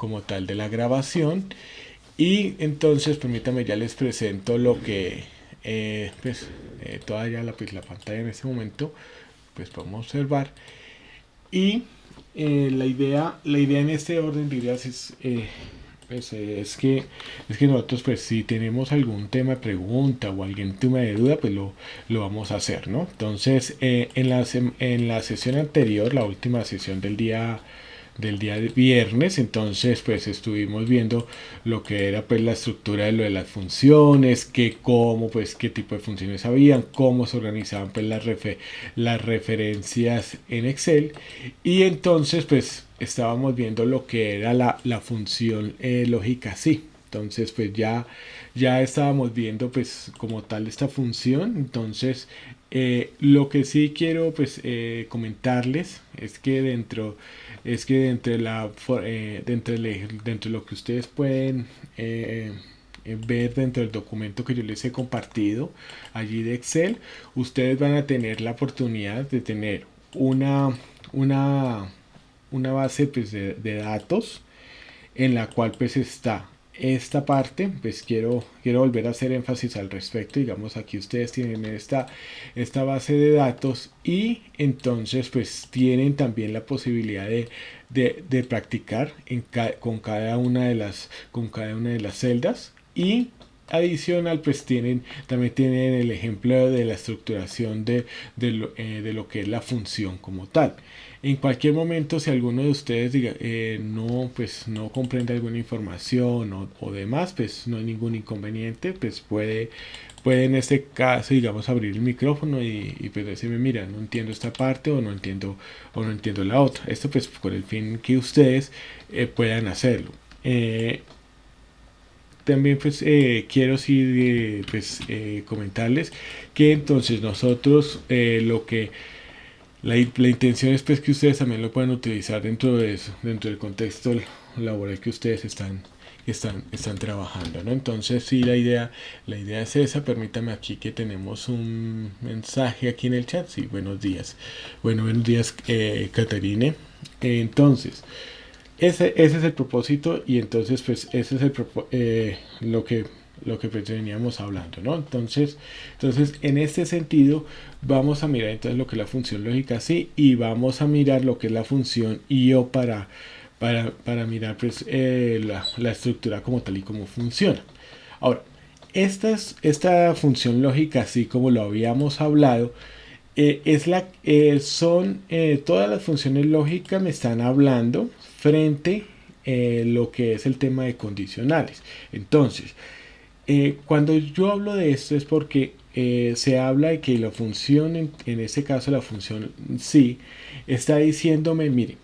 como tal de la grabación. Y entonces permítanme, ya les presento lo que toda ya la pantalla en este momento, pues podemos observar. Y la idea en este orden de ideas es que nosotros, pues si tenemos algún tema de pregunta o algún tema de duda, pues lo vamos a hacer, ¿no? Entonces, en la sesión anterior, la última sesión del día de viernes, entonces pues estuvimos viendo lo que era pues la estructura de lo de las funciones, qué tipo de funciones habían, cómo se organizaban pues las referencias en Excel. Y entonces pues estábamos viendo lo que era la función lógica sí. Entonces pues ya estábamos viendo pues como tal esta función. Entonces lo que sí quiero pues comentarles es que dentro de lo que ustedes pueden ver dentro del documento que yo les he compartido allí de Excel, ustedes van a tener la oportunidad de tener una, una base pues, de datos en la cual pues está esta parte. Pues quiero volver a hacer énfasis al respecto. Digamos, aquí ustedes tienen esta base de datos y entonces pues tienen también la posibilidad de practicar con cada una de las celdas. Y adicional pues también tienen el ejemplo de la estructuración de lo que es la función como tal. En cualquier momento, si alguno de ustedes no comprende alguna información o demás, pues no hay ningún inconveniente, pues puede en este caso, digamos, abrir el micrófono y pues decirme, mira, no entiendo esta parte o no entiendo la otra. Esto pues con el fin que ustedes puedan hacerlo. También pues quiero sí comentarles que entonces nosotros lo que la intención es pues que ustedes también lo puedan utilizar dentro de eso, dentro del contexto laboral que ustedes están trabajando, ¿no? Entonces sí, la idea es esa. Permítame aquí que tenemos un mensaje aquí en el chat. Sí, buenos días. Bueno, buenos días, Caterine. Entonces, ese es el propósito y entonces pues ese es lo que pues veníamos hablando, ¿no? Entonces en este sentido vamos a mirar entonces lo que es la función lógica sí y vamos a mirar lo que es la función IO para mirar pues la estructura como tal y como funciona. Ahora, esta función lógica así como lo habíamos hablado, todas las funciones lógicas me están hablando frente lo que es el tema de condicionales. Entonces, cuando yo hablo de esto es porque se habla de que la función, en este caso la función sí, está diciéndome, mire,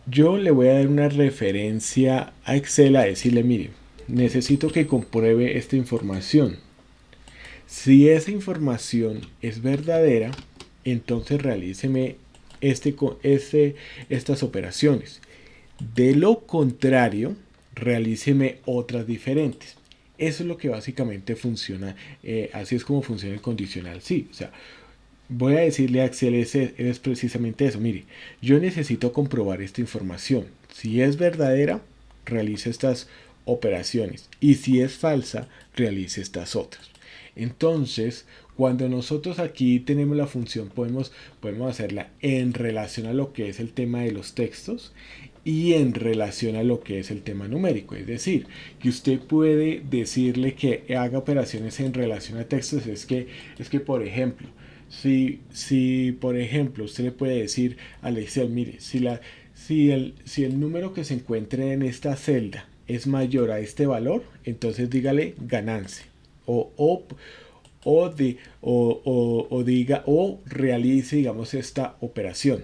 yo le voy a dar una referencia a Excel a decirle, mire, necesito que compruebe esta información. Si esa información es verdadera, entonces realíceme estas operaciones. De lo contrario, realíceme otras diferentes. Eso es lo que básicamente funciona. Así es como funciona el condicional sí. O sea, voy a decirle a Excel es precisamente eso. Mire, yo necesito comprobar esta información. Si es verdadera, realice estas operaciones. Y si es falsa, realice estas otras. Entonces, cuando nosotros aquí tenemos la función, podemos hacerla en relación a lo que es el tema de los textos y en relación a lo que es el tema numérico. Es decir, que usted puede decirle que haga operaciones en relación a textos. Es que por ejemplo, si por ejemplo usted le puede decir al Excel, mire, si el número que se encuentre en esta celda es mayor a este valor, entonces dígale ganancia. O realice, digamos, esta operación.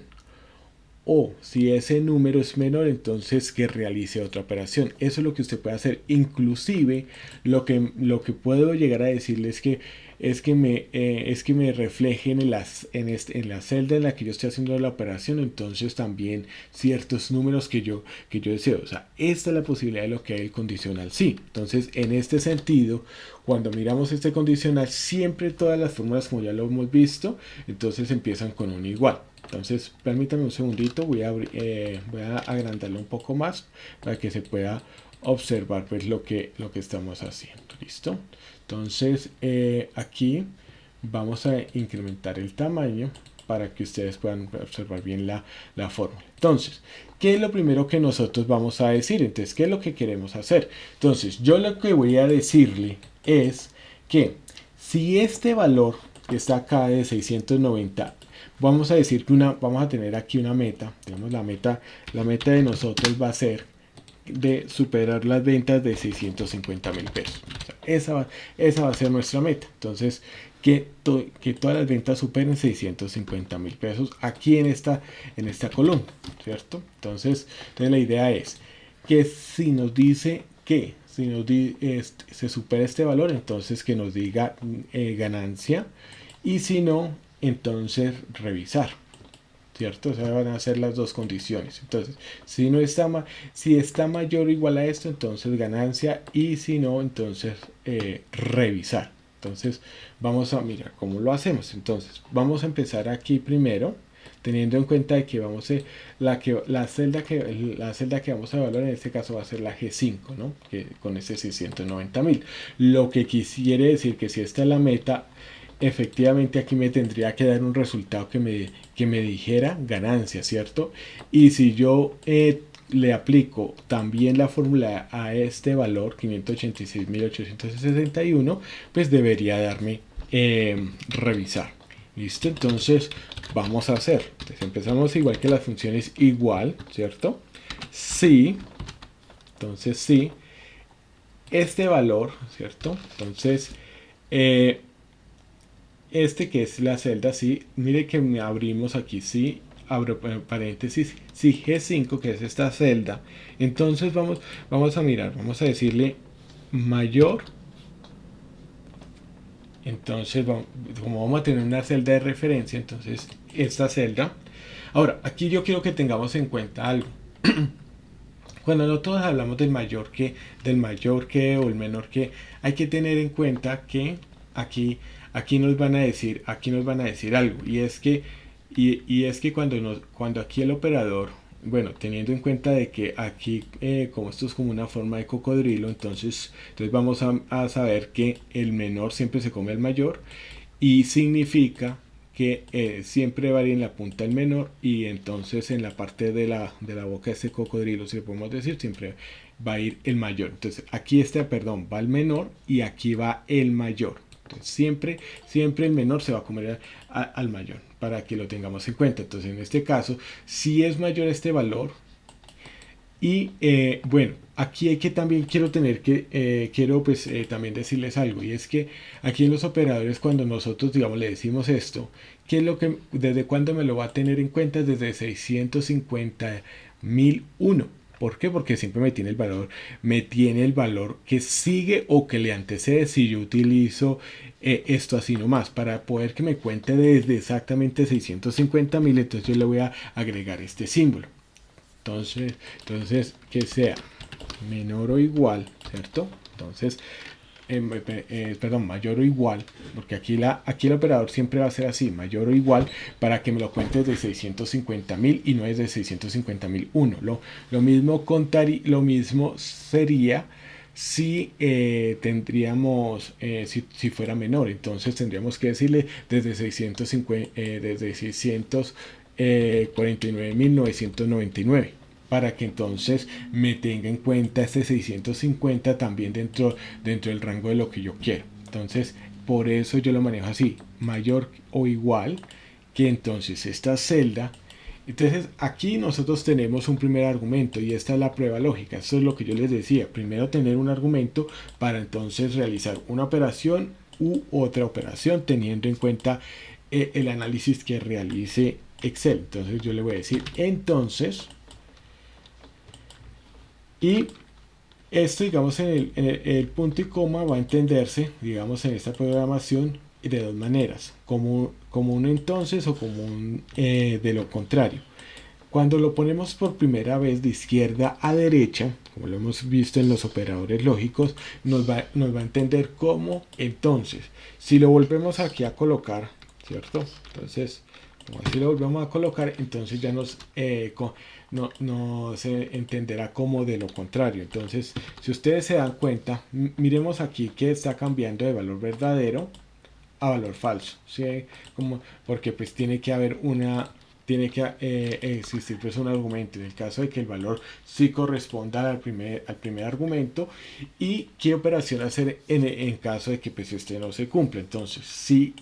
O si ese número es menor, entonces que realice otra operación. Eso es lo que usted puede hacer. Inclusive lo que puedo llegar a decirle es que es que me reflejen en la celda en la que yo estoy haciendo la operación, entonces también ciertos números que yo deseo. O sea, esta es la posibilidad de lo que hay el condicional sí. Entonces, en este sentido, cuando miramos este condicional, siempre todas las fórmulas, como ya lo hemos visto, entonces empiezan con un igual. Entonces, permítame un segundito, voy a agrandarlo un poco más para que se pueda observar pues lo que estamos haciendo. ¿Listo? Entonces, aquí vamos a incrementar el tamaño para que ustedes puedan observar bien la fórmula. Entonces, ¿qué es lo primero que nosotros vamos a decir? Entonces, ¿qué es lo que queremos hacer? Entonces, yo lo que voy a decirle es que si este valor que está acá de 690, vamos a decir que vamos a tener aquí una meta, digamos la meta de nosotros va a ser de superar las ventas de 650.000 pesos. O sea, esa va a ser nuestra meta. Entonces, que todas las ventas superen 650.000 pesos aquí en esta columna, ¿cierto? Entonces la idea es que si nos dice que si se supera este valor, entonces que nos diga ganancia, y si no, entonces revisar, ¿cierto? O sea, van a ser las dos condiciones. Entonces, si está mayor o igual a esto, entonces ganancia, y si no, entonces revisar. Entonces, vamos a mirar cómo lo hacemos. Entonces, vamos a empezar aquí primero, teniendo en cuenta de que la celda que vamos a evaluar en este caso va a ser la G5, ¿no? Que con ese 690.000. Lo que quiere decir que si esta es la meta, efectivamente aquí me tendría que dar un resultado que me dijera ganancia, ¿cierto? Y si yo le aplico también la fórmula a este valor 586.861, pues debería darme revisar. ¿Listo? Entonces vamos a hacer. Entonces empezamos igual que las funciones igual, ¿cierto? Sí. Entonces sí. Este valor, ¿cierto? Entonces este que es la celda, sí, mire que me abrimos aquí, sí, abro paréntesis, sí, G5, que es esta celda. Entonces vamos a mirar, vamos a decirle mayor. Entonces, como vamos a tener una celda de referencia, entonces esta celda. Ahora, aquí yo quiero que tengamos en cuenta algo. Cuando nosotros hablamos del mayor que o el menor que, hay que tener en cuenta que aquí nos van a decir algo, y es que cuando aquí el operador, bueno, teniendo en cuenta de que aquí como esto es como una forma de cocodrilo, entonces vamos a saber que el menor siempre se come al mayor, y significa que siempre va a ir en la punta el menor, y entonces en la parte de la boca de este cocodrilo, si le podemos decir, siempre va a ir el mayor. Entonces aquí va el menor y aquí va el mayor. Entonces siempre el menor se va a comer al mayor, para que lo tengamos en cuenta. Entonces en este caso, si es mayor este valor, y bueno, aquí hay que también quiero pues también decirles algo, y es que aquí en los operadores, cuando nosotros digamos le decimos esto, ¿qué es lo que, desde cuándo me lo va a tener en cuenta? Desde 650.001. ¿Por qué? Porque siempre me tiene el valor que sigue o que le antecede si yo utilizo esto así nomás. Para poder que me cuente desde exactamente 650.000, entonces yo le voy a agregar este símbolo. Entonces que sea menor o igual, ¿cierto? Entonces, perdón, mayor o igual, porque aquí el operador siempre va a ser así, mayor o igual, para que me lo cuente de 650.000 y no es de 650.001. Lo mismo sería si tendríamos, si fuera menor, entonces tendríamos que decirle desde 649.999, para que entonces me tenga en cuenta este 650 también dentro del rango de lo que yo quiero. Entonces, por eso yo lo manejo así, mayor o igual que entonces esta celda. Entonces aquí nosotros tenemos un primer argumento, y esta es la prueba lógica. Esto es lo que yo les decía, primero tener un argumento para entonces realizar una operación u otra operación, teniendo en cuenta el análisis que realice Excel. Entonces yo le voy a decir entonces, y esto digamos en el punto y coma va a entenderse, digamos en esta programación, de dos maneras, como un entonces o como un de lo contrario. Cuando lo ponemos por primera vez de izquierda a derecha, como lo hemos visto en los operadores lógicos, nos va a entender como entonces. Si lo volvemos aquí a colocar, ¿cierto? Entonces, como así lo volvemos a colocar, entonces ya no se entenderá como de lo contrario. Entonces, si ustedes se dan cuenta, miremos aquí que está cambiando de valor verdadero a valor falso, ¿sí? Porque pues tiene que existir pues un argumento en el caso de que el valor sí corresponda al primer argumento y qué operación hacer en caso de que pues este no se cumpla. Entonces, si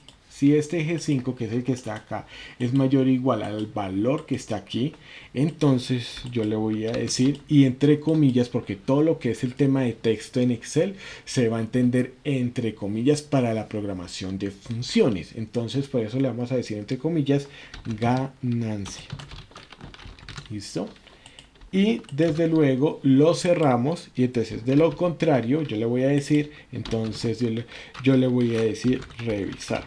este eje 5, que es el que está acá, es mayor o igual al valor que está aquí, entonces yo le voy a decir, y entre comillas, porque todo lo que es el tema de texto en Excel se va a entender entre comillas para la programación de funciones. Entonces, por eso le vamos a decir entre comillas ganancia. ¿Listo? Y desde luego lo cerramos y entonces de lo contrario yo le voy a decir, entonces yo le voy a decir revisar.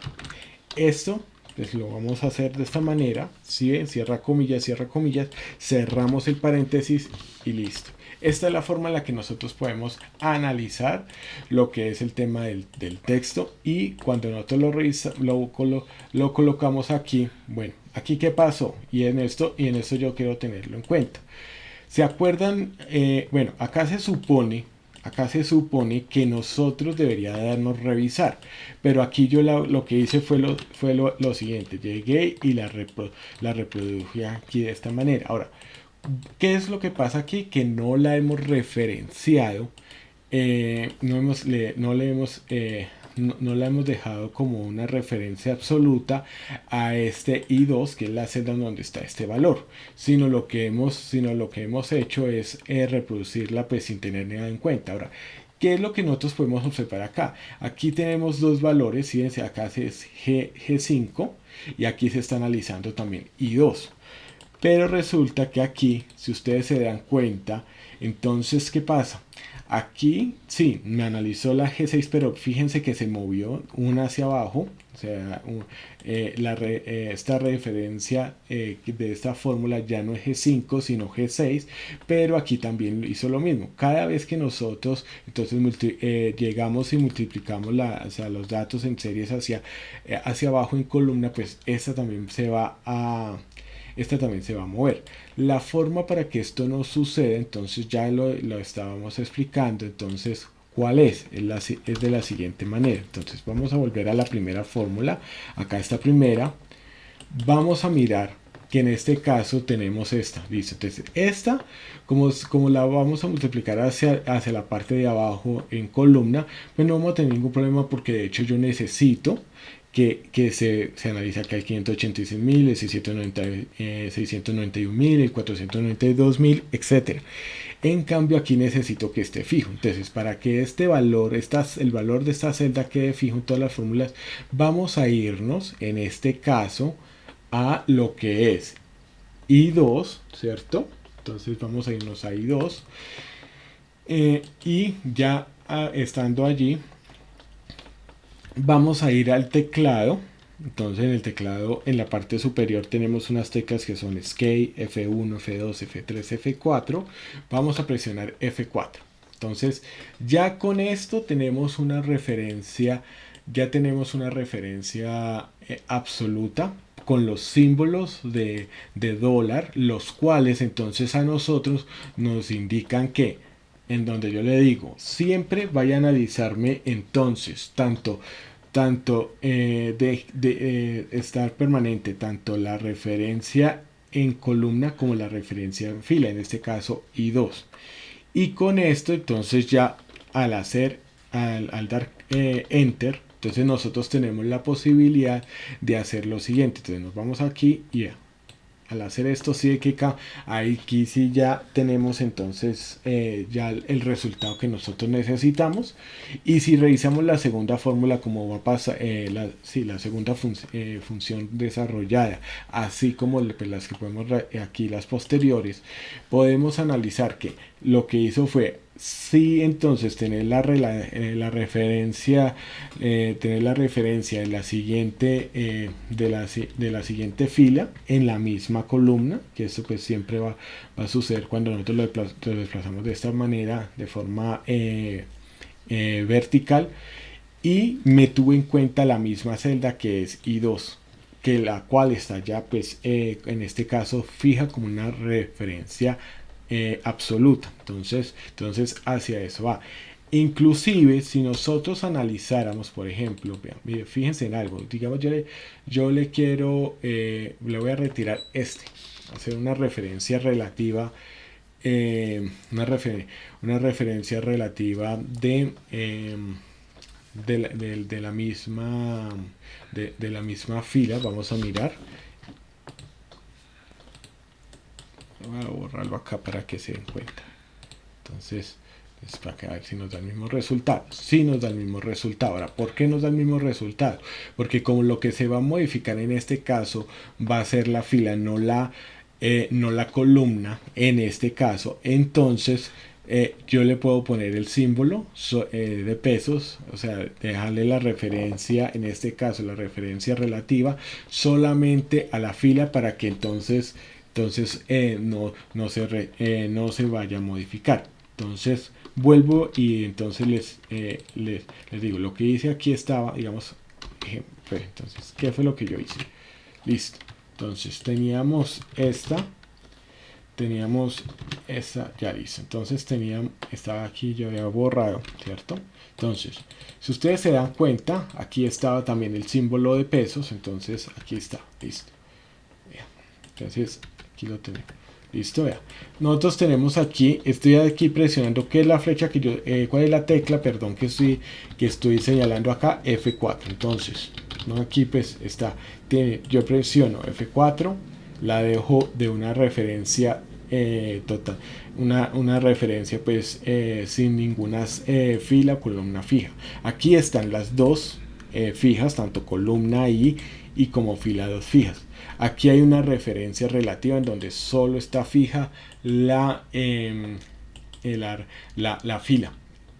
Esto pues lo vamos a hacer de esta manera, si ven, cierra comillas, cerramos el paréntesis y listo. Esta es la forma en la que nosotros podemos analizar lo que es el tema del texto y cuando nosotros lo colocamos aquí, bueno, aquí qué pasó y en esto yo quiero tenerlo en cuenta. ¿Se acuerdan? Bueno, acá se supone que nosotros debería darnos revisar, pero aquí yo lo que hice fue lo siguiente, llegué y la reproduje aquí de esta manera. Ahora, ¿qué es lo que pasa aquí? Que no la hemos referenciado, no la hemos dejado como una referencia absoluta a este I2, que es la celda donde está este valor, sino lo que hemos hecho es reproducirla pues sin tener nada en cuenta. Ahora, ¿qué es lo que nosotros podemos observar acá? Aquí tenemos dos valores, fíjense, acá es G5 y aquí se está analizando también I2. Pero resulta que aquí, si ustedes se dan cuenta, entonces, ¿qué pasa? Aquí sí, me analizó la G6, pero fíjense que se movió una hacia abajo. O sea, esta referencia de esta fórmula ya no es G5, sino G6, pero aquí también hizo lo mismo. Cada vez que nosotros entonces llegamos y multiplicamos los datos en series hacia abajo en columna, pues esta también se va a mover. La forma para que esto no suceda, entonces ya lo estábamos explicando, entonces, ¿cuál es? Es de la siguiente manera. Entonces vamos a volver a la primera fórmula, acá está primera, vamos a mirar que en este caso tenemos esta, listo. Entonces esta, como la vamos a multiplicar hacia la parte de abajo en columna, pues no vamos a tener ningún problema porque de hecho yo necesito que se analiza acá el 586.000, el 691.000, el 492.000, etc. En cambio aquí necesito que esté fijo. Entonces para que este valor, el valor de esta celda quede fijo en todas las fórmulas, vamos a irnos en este caso a lo que es I2, ¿cierto? Entonces vamos a irnos a I2 y ya estando allí vamos a ir al teclado. Entonces en el teclado en la parte superior tenemos unas teclas que son Escape, F1, F2, F3, F4. Vamos a presionar F4. Entonces ya con esto tenemos una referencia, absoluta con los símbolos de dólar, los cuales entonces a nosotros nos indican que en donde yo le digo siempre vaya a analizarme entonces tanto estar permanente tanto la referencia en columna como la referencia en fila, en este caso I2. Y con esto entonces ya al dar enter, entonces nosotros tenemos la posibilidad de hacer lo siguiente. Entonces nos vamos aquí y al hacer esto sí que aquí sí ya tenemos entonces ya el resultado que nosotros necesitamos. Y si revisamos la segunda fórmula, como va a pasar la segunda función desarrollada, así como pues, las que podemos aquí, las posteriores, podemos analizar que lo que hizo fue Sí, entonces tener la referencia de la siguiente, de la siguiente fila en la misma columna, que esto pues siempre va a suceder cuando nosotros lo desplazamos de esta manera, de forma vertical, y me tuve en cuenta la misma celda que es I2, que la cual está ya pues en este caso fija como una referencia absoluta. Entonces hacia eso va. Inclusive si nosotros analizáramos, por ejemplo, vean, fíjense en algo, digamos yo le quiero, le voy a retirar hacer una referencia relativa, eh, una, refer una referencia relativa de la misma de la misma fila. Vamos a mirar, voy a borrarlo acá para que se den cuenta. Entonces es para que a ver si nos da el mismo resultado. Sí nos da el mismo resultado. Ahora, ¿por qué nos da el mismo resultado? Porque como lo que se va a modificar en este caso va a ser la fila, no la columna en este caso, entonces yo le puedo poner el símbolo de pesos, o sea, dejarle la referencia, en este caso la referencia relativa, solamente a la fila para que no se vaya a modificar. Entonces vuelvo y entonces les digo, lo que hice aquí estaba, digamos, entonces, ¿qué fue lo que yo hice? Listo. Entonces teníamos esta, ya listo. Entonces estaba aquí, yo había borrado, ¿cierto? Entonces, si ustedes se dan cuenta, aquí estaba también el símbolo de pesos, entonces aquí está, listo. Entonces, aquí lo tenemos. Listo, vea. Nosotros tenemos aquí, estoy aquí presionando, ¿qué es la flecha que yo, cuál es la tecla, perdón, que estoy señalando acá? F4. Entonces, no, aquí pues está, yo presiono F4, la dejo de una referencia total, una referencia pues sin ninguna fila o columna fija. Aquí están las dos fijas, tanto columna y como fila 2 fijas. Aquí hay una referencia relativa en donde solo está fija la fila.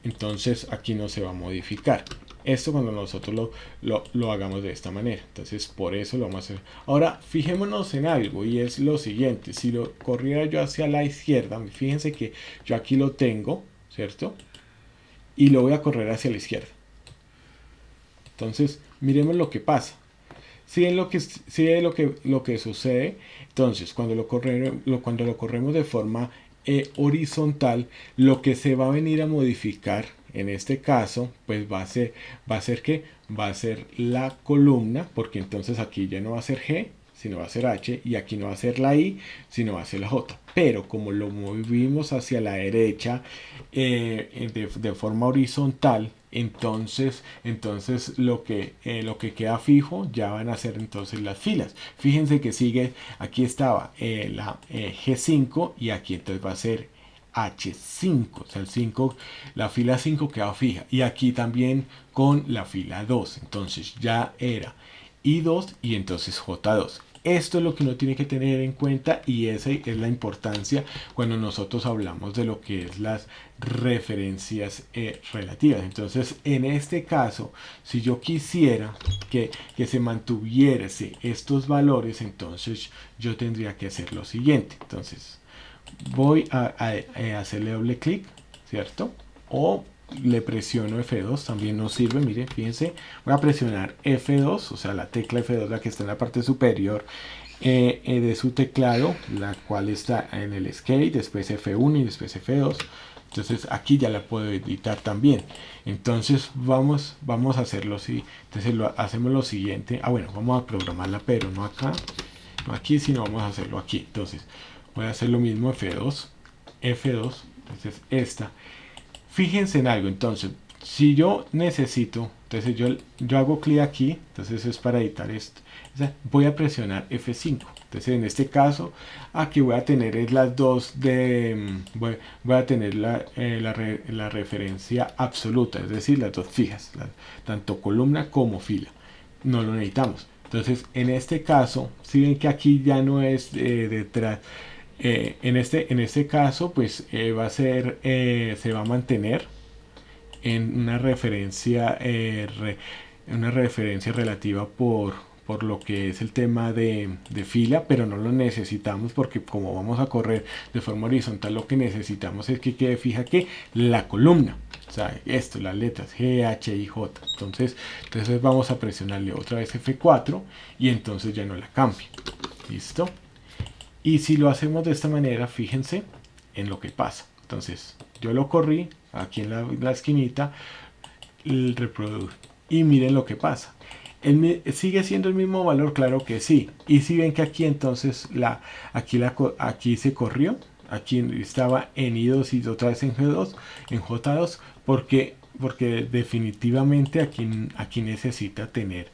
Entonces aquí no se va a modificar. Esto cuando nosotros lo hagamos de esta manera. Entonces por eso lo vamos a hacer. Ahora fijémonos en algo y es lo siguiente. Si lo corriera yo hacia la izquierda, fíjense que yo aquí lo tengo, ¿cierto? Y lo voy a correr hacia la izquierda. Entonces miremos lo que pasa. Si es lo que sucede. Entonces cuando lo corremos de forma horizontal, lo que se va a venir a modificar en este caso pues va a ser que va a ser la columna, porque entonces aquí ya no va a ser G sino va a ser H, y aquí no va a ser la I sino va a ser la J. Pero como lo movimos hacia la derecha de forma horizontal, entonces lo que queda fijo ya van a ser entonces las filas. Fíjense que sigue, aquí estaba la G5 y aquí entonces va a ser H5, o sea, la fila 5 queda fija, y aquí también con la fila 2, entonces ya era I2 y entonces J2. Esto es lo que uno tiene que tener en cuenta, y esa es la importancia cuando nosotros hablamos de lo que es las referencias relativas. Entonces, en este caso, si yo quisiera que se mantuviese estos valores, entonces yo tendría que hacer lo siguiente. Entonces, voy a hacerle doble clic, ¿cierto? O le presiono F2, también nos sirve, miren, fíjense, voy a presionar F2, o sea, la tecla F2, la que está en la parte superior de su teclado, la cual está en el escape, después F1 y después F2. Entonces aquí ya la puedo editar también. Entonces vamos a hacerlo así. Entonces hacemos lo siguiente. Bueno, vamos a programarla, pero no acá, no aquí, sino vamos a hacerlo aquí. Entonces voy a hacer lo mismo, F2, entonces esta. Fíjense en algo, entonces, si yo necesito, entonces yo hago clic aquí, entonces es para editar esto. Voy a presionar F5. Entonces en este caso, aquí voy a tener las dos voy a tener la referencia absoluta, es decir, las dos fijas, tanto columna como fila. No lo necesitamos. Entonces, en este caso, si ven que aquí ya no es detrás, En este caso, pues va a ser, se va a mantener en una referencia relativa por lo que es el tema de fila, pero no lo necesitamos porque como vamos a correr de forma horizontal, lo que necesitamos es que quede fija que la columna, o sea, esto, las letras G, H y J. Entonces vamos a presionarle otra vez F4 y entonces ya no la cambia. ¿Listo? Y si lo hacemos de esta manera, fíjense en lo que pasa. Entonces, yo lo corrí aquí en la esquinita, el reproduce. Y miren lo que pasa. ¿Sigue siendo el mismo valor? Claro que sí. Y si ven que aquí entonces aquí se corrió. Aquí estaba en I2 y otra vez en G2, en J2, porque definitivamente aquí necesita tener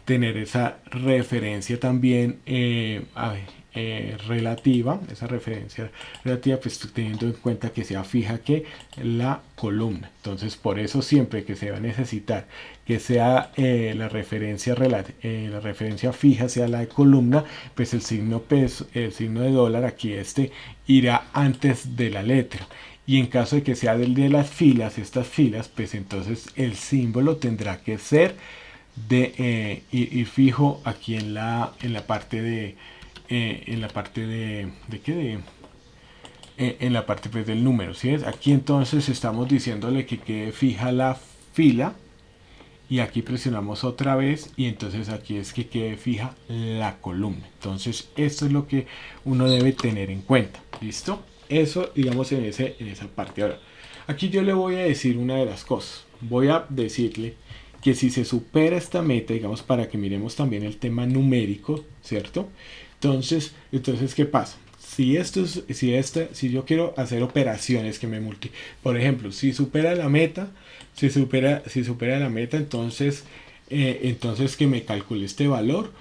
esa referencia también relativa, esa referencia relativa, pues teniendo en cuenta que sea fija que la columna. Entonces, por eso siempre que se va a necesitar que sea la referencia fija sea la de columna, pues el signo de dólar aquí irá antes de la letra. Y en caso de que sea del de las filas, estas filas, pues entonces el símbolo tendrá que ser de ir fijo aquí en la parte de en la parte pues, del número. ¿Sí es? Aquí entonces estamos diciéndole que quede fija la fila y aquí presionamos otra vez y entonces aquí es que quede fija la columna. Entonces esto es lo que uno debe tener en cuenta. ¿Listo? Eso digamos en esa parte. Ahora, aquí yo le voy a decir una de las cosas. Voy a decirle que si se supera esta meta, digamos, para que miremos también el tema numérico, ¿cierto? Entonces ¿qué pasa? Si yo quiero hacer operaciones que por ejemplo, si supera la meta, si supera la meta, entonces que me calcule este valor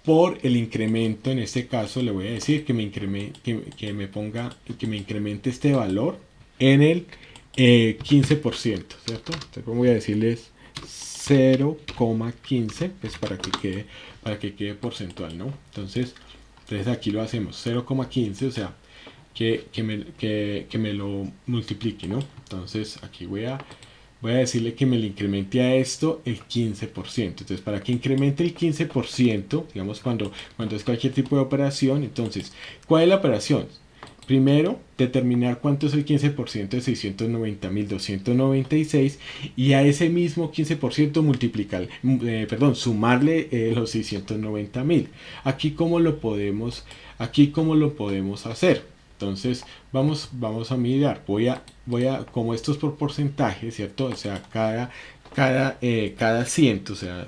por el incremento. En este caso le voy a decir que me incremente este valor en el 15%, ¿cierto? Entonces voy a decirles 0,15, pues para que quede porcentual, ¿no? Entonces aquí lo hacemos 0,15, o sea, que me lo multiplique, ¿no? Entonces aquí voy a decirle que me le incremente a esto el 15%. Entonces, para que incremente el 15%, digamos cuando es cualquier tipo de operación, entonces, ¿cuál es la operación? Primero, determinar cuánto es el 15% de 690.296 y a ese mismo 15% sumarle los 690.000. Aquí cómo lo podemos hacer. Entonces vamos a mirar. Voy a como esto es por porcentaje, ¿cierto? O sea, cada ciento, o sea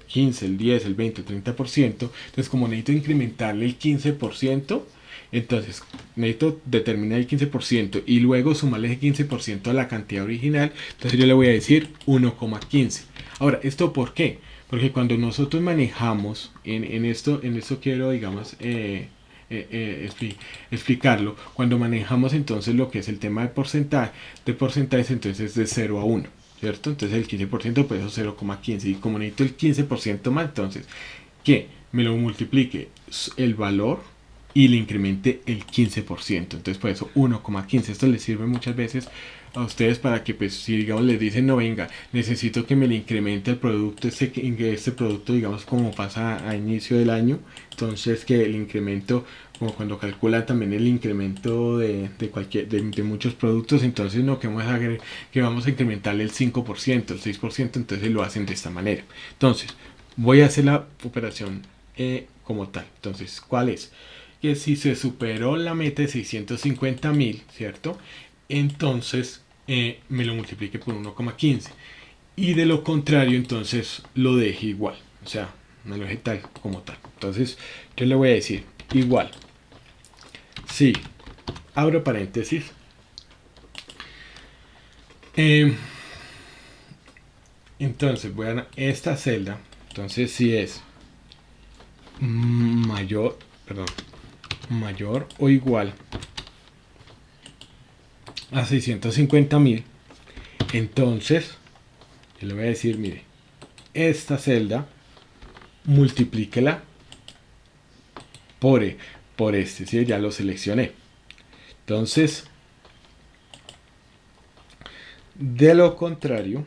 15, el 10, el 20, el 30%. Entonces, como necesito incrementarle el 15%, entonces necesito determinar el 15% y luego sumarle ese 15% a la cantidad original. Entonces yo le voy a decir 1,15. Ahora, ¿esto por qué? Porque cuando nosotros manejamos en esto quiero, digamos, explicarlo. Cuando manejamos entonces lo que es el tema de porcentajes, entonces de 0 a 1, ¿cierto? Entonces el 15% pues eso 0,15 y como necesito el 15% más, entonces que me lo multiplique el valor y le incremente el 15%. Entonces por eso 1,15. Esto les sirve muchas veces a ustedes para que pues si digamos les dicen no venga, necesito que me le incremente el producto, este producto digamos como pasa a inicio del año, entonces que el incremento como cuando calcula también el incremento de muchos productos, entonces no, que vamos a incrementarle el 5%, el 6%, entonces lo hacen de esta manera. Entonces voy a hacer la operación como tal. Entonces, ¿cuál es? Que si se superó la meta de 650.000, ¿cierto? Entonces me lo multiplique por 1,15. Y de lo contrario, entonces lo deje igual. O sea, me lo deje tal como tal. Entonces, yo le voy a decir igual. Sí, abro paréntesis. Entonces, voy a esta celda. Entonces, si es mayor o igual a 650.000, entonces yo le voy a decir, mire, esta celda multiplíquela por este, ¿sí? Ya lo seleccioné. Entonces, de lo contrario,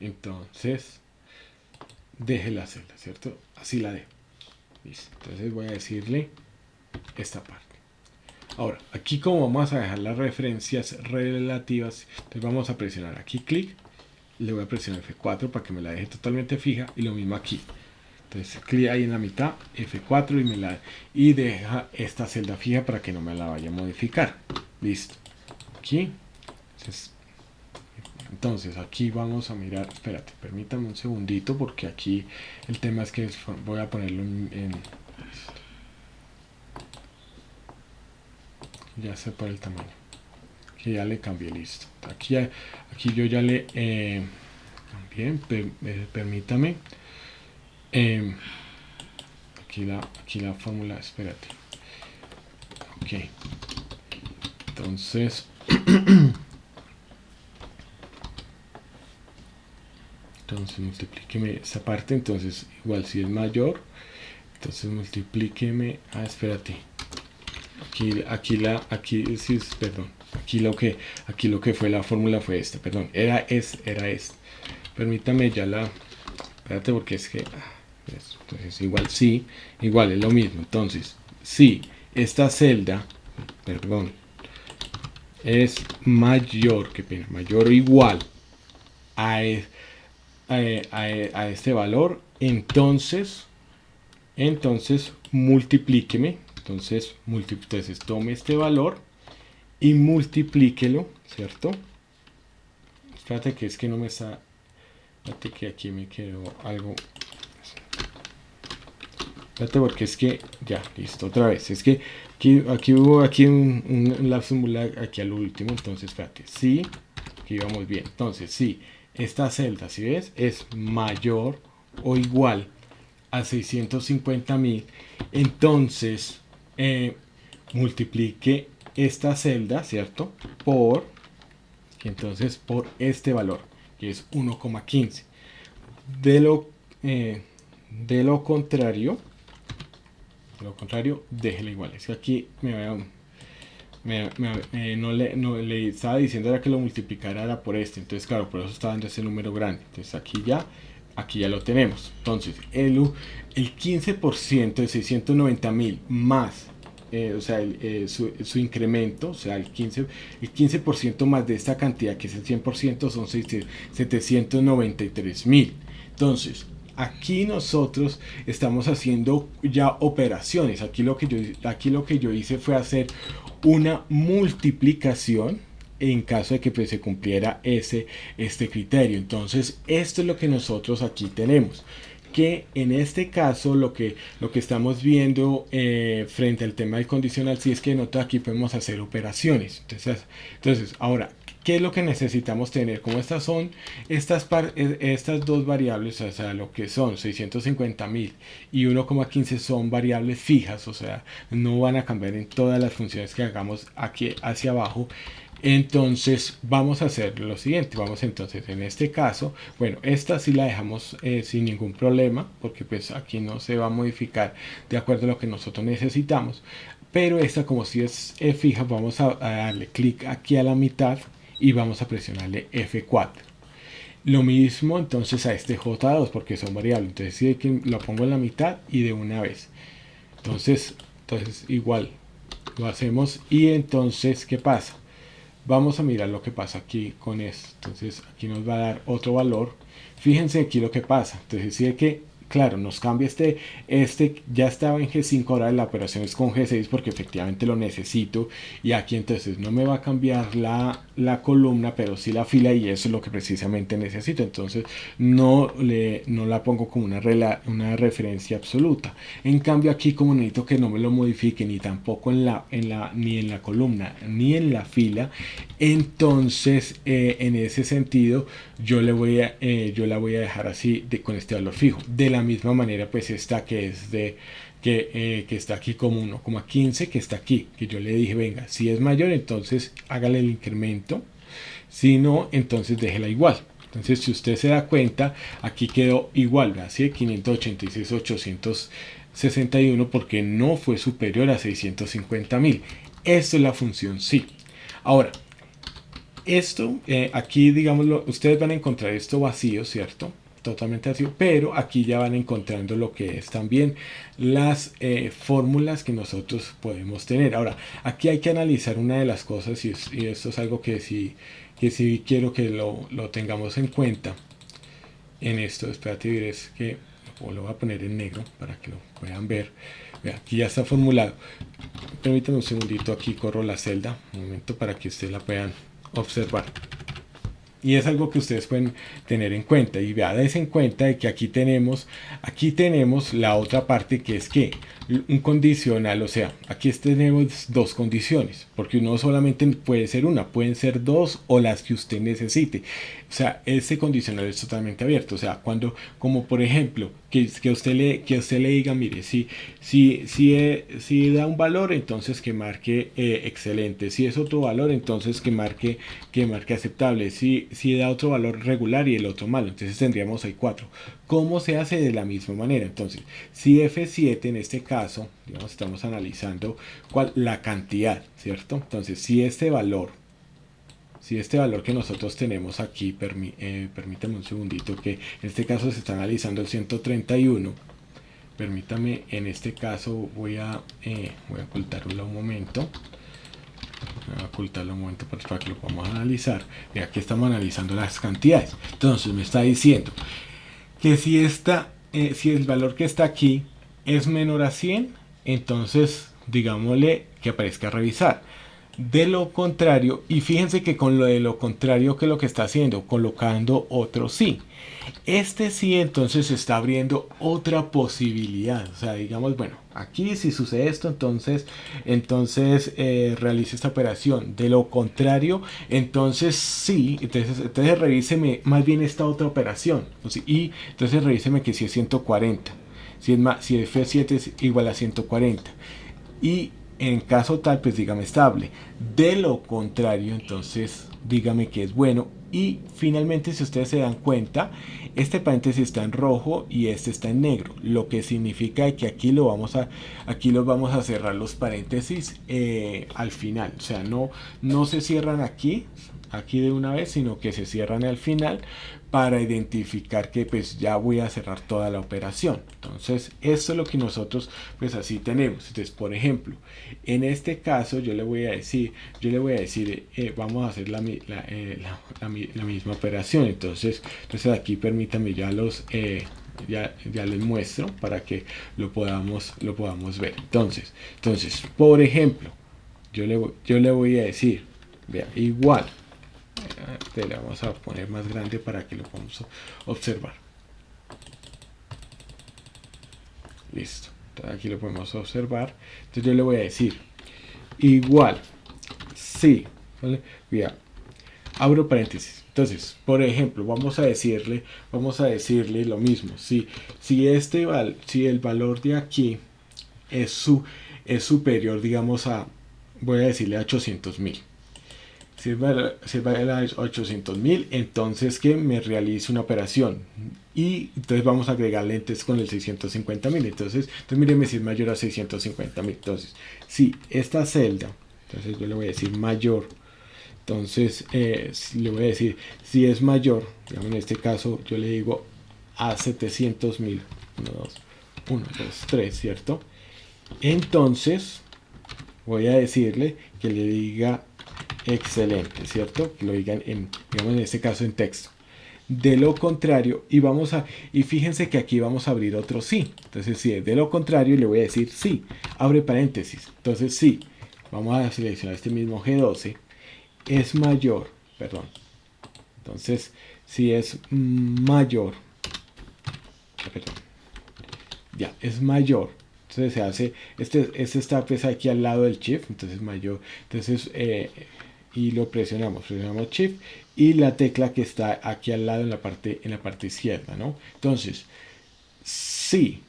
entonces deje la celda, ¿cierto? Así la dejo. Listo. Entonces voy a decirle esta parte. Ahora, aquí como vamos a dejar las referencias relativas, entonces vamos a presionar aquí clic, le voy a presionar F4 para que me la deje totalmente fija y lo mismo aquí. Entonces clic ahí en la mitad, F4 y deja esta celda fija para que no me la vaya a modificar. Listo. Aquí. Entonces aquí vamos a mirar, espérate, permítame un segundito porque aquí el tema es que voy a ponerlo ya sé para el tamaño, que ya le cambié, listo. Aquí yo ya le también permítame aquí la fórmula, espérate. Ok, entonces multiplíqueme esa parte. Entonces igual si es mayor, entonces multiplíqueme, espérate, perdón, aquí lo que fue la fórmula fue esta, perdón, era esta. Permítame ya espérate porque es que entonces igual es lo mismo. Entonces si esta celda, perdón, es mayor, qué pena, mayor o igual a este valor, entonces multiplíqueme. Entonces tome este valor y multiplíquelo, ¿cierto? Espérate que es que no me está, espérate que aquí me quedó algo, espérate porque es que ya, listo, otra vez, es que aquí hubo un lapso aquí al último. Entonces espérate, sí, aquí vamos bien. Entonces sí, esta celda, si ves, es mayor o igual a 650.000, entonces multiplique esta celda, ¿cierto? Por este valor, que es 1,15. De lo contrario, déjela igual. Es que aquí no le estaba diciendo era que lo multiplicara era por este. Entonces, claro, por eso está dando ese número grande. Entonces, aquí ya lo tenemos. Entonces, el 15% de 690.000 más, o sea, su incremento, o sea, el 15% más de esta cantidad, que es el 100%, son 793.000. Entonces, aquí nosotros estamos haciendo ya operaciones. Aquí lo que yo hice fue hacer una multiplicación en caso de que pues, se cumpliera este criterio. Entonces esto es lo que nosotros aquí tenemos, que en este caso lo que estamos viendo frente al tema del condicional, si es que nosotros aquí podemos hacer operaciones. Entonces ahora, ¿qué es lo que necesitamos tener? Como estas son estas dos variables, o sea, lo que son 650.000 y 1,15 son variables fijas, o sea, no van a cambiar en todas las funciones que hagamos aquí hacia abajo. Entonces vamos a hacer lo siguiente, vamos entonces en este caso, bueno, esta sí la dejamos sin ningún problema, porque pues aquí no se va a modificar de acuerdo a lo que nosotros necesitamos, pero esta como si es fija, vamos a darle clic aquí a la mitad y vamos a presionarle F4. Lo mismo entonces a este J2 porque son variables, entonces sí que lo pongo en la mitad y de una vez. Entonces igual lo hacemos y entonces ¿qué pasa? Vamos a mirar lo que pasa aquí con esto. Entonces aquí nos va a dar otro valor. Fíjense aquí lo que pasa. Entonces sí que, claro, nos cambia este ya estaba en G5, ahora la operación es con G6 porque efectivamente lo necesito. Y aquí entonces no me va a cambiar la columna, pero sí la fila, y eso es lo que precisamente necesito. Entonces no la pongo como una referencia absoluta. En cambio aquí, como necesito que no me lo modifique ni tampoco ni en la columna ni en la fila, entonces en ese sentido yo la voy a dejar así con este valor fijo. De la misma manera pues esta que es que está aquí como 1,15, que está aquí, que yo le dije venga, si es mayor entonces hágale el incremento, si no entonces déjela igual. Entonces, si usted se da cuenta, aquí quedó igual, así 586.861 porque no fue superior a 650.000. Esto es la función sí. Ahora, esto, aquí digámoslo, ustedes van a encontrar esto vacío, ¿cierto? Totalmente vacío, pero aquí ya van encontrando lo que es también las fórmulas que nosotros podemos tener. Ahora, aquí hay que analizar una de las cosas y esto es algo que sí quiero que lo tengamos en cuenta en esto. Espérate, es que lo voy a poner en negro para que lo puedan ver. Vea, aquí ya está formulado. Permítanme un segundito, aquí corro la celda, un momento para que ustedes la puedan observar. Y es algo que ustedes pueden tener en cuenta. Y vean, en cuenta de que aquí tenemos la otra parte que es que un condicional, o sea, aquí tenemos dos condiciones, porque uno solamente puede ser una, pueden ser dos o las que usted necesite. O sea, este condicional es totalmente abierto. O sea, cuando, como por ejemplo, que usted le diga, mire, si da un valor, entonces que marque excelente. Si es otro valor, entonces que marque aceptable. Si da otro valor regular y el otro malo, entonces tendríamos ahí 4. ¿Cómo se hace? De la misma manera. Entonces, si F7 en este caso, digamos, estamos analizando la cantidad, ¿cierto? Entonces, si este valor que nosotros tenemos aquí, permítame un segundito, que en este caso se está analizando el 131. Permítame, en este caso voy a ocultarlo un momento. Voy a ocultarlo un momento para que lo podamos analizar. Y aquí estamos analizando las cantidades. Entonces me está diciendo que si el valor que está aquí es menor a 100, entonces digámosle que aparezca revisar. De lo contrario, y fíjense que con lo de lo contrario, que lo que está haciendo, colocando otro sí. Este sí entonces está abriendo otra posibilidad. O sea, digamos, bueno, aquí si sucede esto, entonces realice esta operación. De lo contrario, entonces sí, entonces revíseme más bien esta otra operación. Y entonces revíseme que si es 140. Si F7 es igual a 140. Y en caso tal, pues dígame estable. De lo contrario, entonces dígame que es bueno. Y finalmente, si ustedes se dan cuenta, este paréntesis está en rojo y este está en negro, lo que significa que aquí lo vamos a cerrar los paréntesis al final. O sea, no se cierran aquí de una vez, sino que se cierran al final para identificar que pues ya voy a cerrar toda la operación. Entonces esto es lo que nosotros pues así tenemos. Entonces, por ejemplo, en este caso yo le voy a decir vamos a hacer la misma operación. Entonces aquí permítame ya ya les muestro para que lo podamos ver. Entonces por ejemplo, yo le voy a decir, vea, igual, le vamos a poner más grande para que lo podamos observar. Listo, entonces aquí lo podemos observar. Entonces yo le voy a decir igual, sí, ¿vale? Mira, abro paréntesis. Entonces, por ejemplo, vamos a decirle lo mismo. Si el valor de aquí es superior, digamos, voy a decirle a 800.000. Si vale a 800.000, entonces que me realice una operación. Y entonces vamos a agregarle entonces con el 650.000. Entonces míreme si es mayor a 650.000. Entonces, si esta celda, entonces yo le voy a decir mayor. Entonces, le voy a decir, si es mayor, digamos en este caso, yo le digo a 700.000. 1, 2, 3, ¿cierto? Entonces, voy a decirle que le diga excelente, ¿cierto? Que lo digan digamos en este caso en texto. De lo contrario, y fíjense que aquí vamos a abrir otro sí. Entonces, si es de lo contrario, le voy a decir sí, abre paréntesis. Entonces, sí, vamos a seleccionar este mismo G12, es mayor, perdón. Entonces, si es mayor, perdón, ya, es mayor. Entonces se hace, este está pues aquí al lado del shift, entonces mayor. Entonces, y lo presionamos shift y la tecla que está aquí al lado en la parte izquierda, ¿no? Entonces, si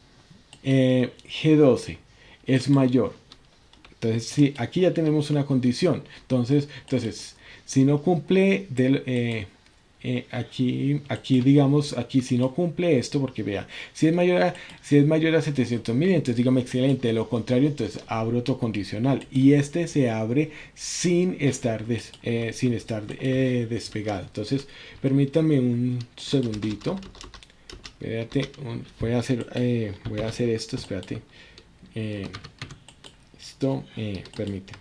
G12 es mayor, entonces sí, aquí ya tenemos una condición. Entonces si no cumple aquí digamos, aquí si no cumple esto, porque vea, si es mayor a 700.000, entonces dígame excelente. De lo contrario, entonces abro otro condicional y este se abre sin estar despegado. Entonces, permítanme un segundito. Espérate, voy a hacer esto, espérate. Permíteme.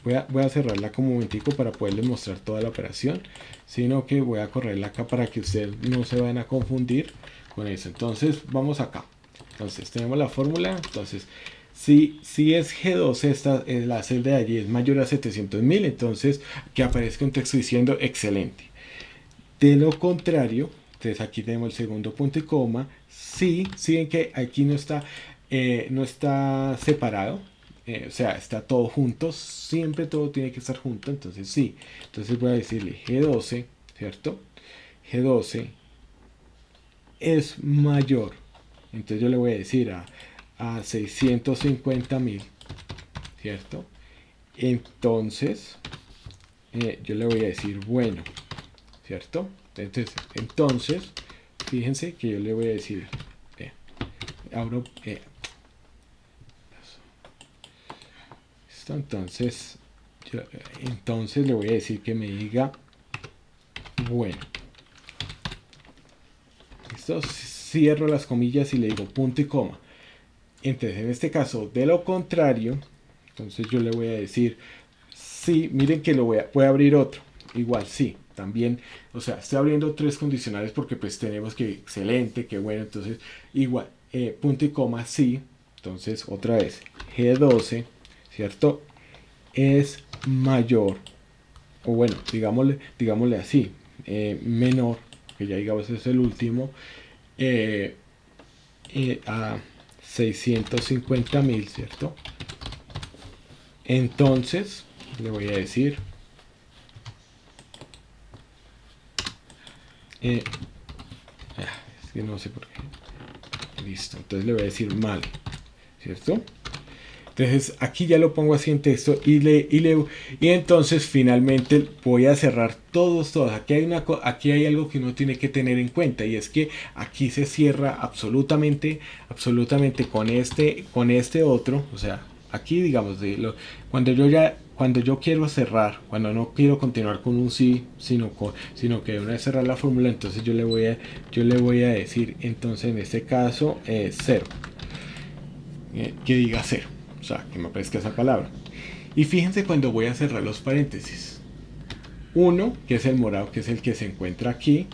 Voy a cerrarla como un momentico para poderles mostrar toda la operación, sino que voy a correrla acá para que ustedes no se vayan a confundir con eso. Entonces vamos acá. Entonces tenemos la fórmula. Entonces si es G12, esta es la celda de allí, es mayor a 700.000, entonces que aparezca un texto diciendo excelente. De lo contrario, entonces aquí tenemos el segundo punto y coma. Si ven que aquí no está separado, o sea, está todo junto, siempre todo tiene que estar junto, entonces sí. Entonces voy a decirle G12, ¿cierto? G12 es mayor. Entonces yo le voy a decir a 650.000, ¿cierto? Entonces yo le voy a decir bueno, ¿cierto? Entonces fíjense que yo le voy a decir, abro esto, entonces le voy a decir que me diga bueno. Esto, cierro las comillas y le digo punto y coma. Entonces en este caso, de lo contrario, entonces yo le voy a decir sí. Miren que voy a abrir otro, igual sí, también, o sea, estoy abriendo tres condicionales porque pues tenemos que excelente, que bueno, entonces igual, punto y coma sí. Entonces otra vez G12, ¿cierto? Es mayor, o bueno, digámosle así, menor, que ya digamos es el último, a 650.000, ¿cierto? Entonces le voy a decir es que no sé por qué. Listo, entonces le voy a decir mal, ¿cierto? Entonces aquí ya lo pongo así en texto y entonces finalmente voy a cerrar todos. Aquí hay algo que uno tiene que tener en cuenta, y es que aquí se cierra absolutamente con este otro. O sea, aquí digamos cuando yo quiero cerrar, cuando no quiero continuar con un sí, sino que de una vez cerrar la fórmula, entonces yo le voy a decir, entonces en este caso 0, que diga 0. O sea, que me aparezca esa palabra. Y fíjense cuando voy a cerrar los paréntesis. Uno, que es el morado, que es el que se encuentra aquí.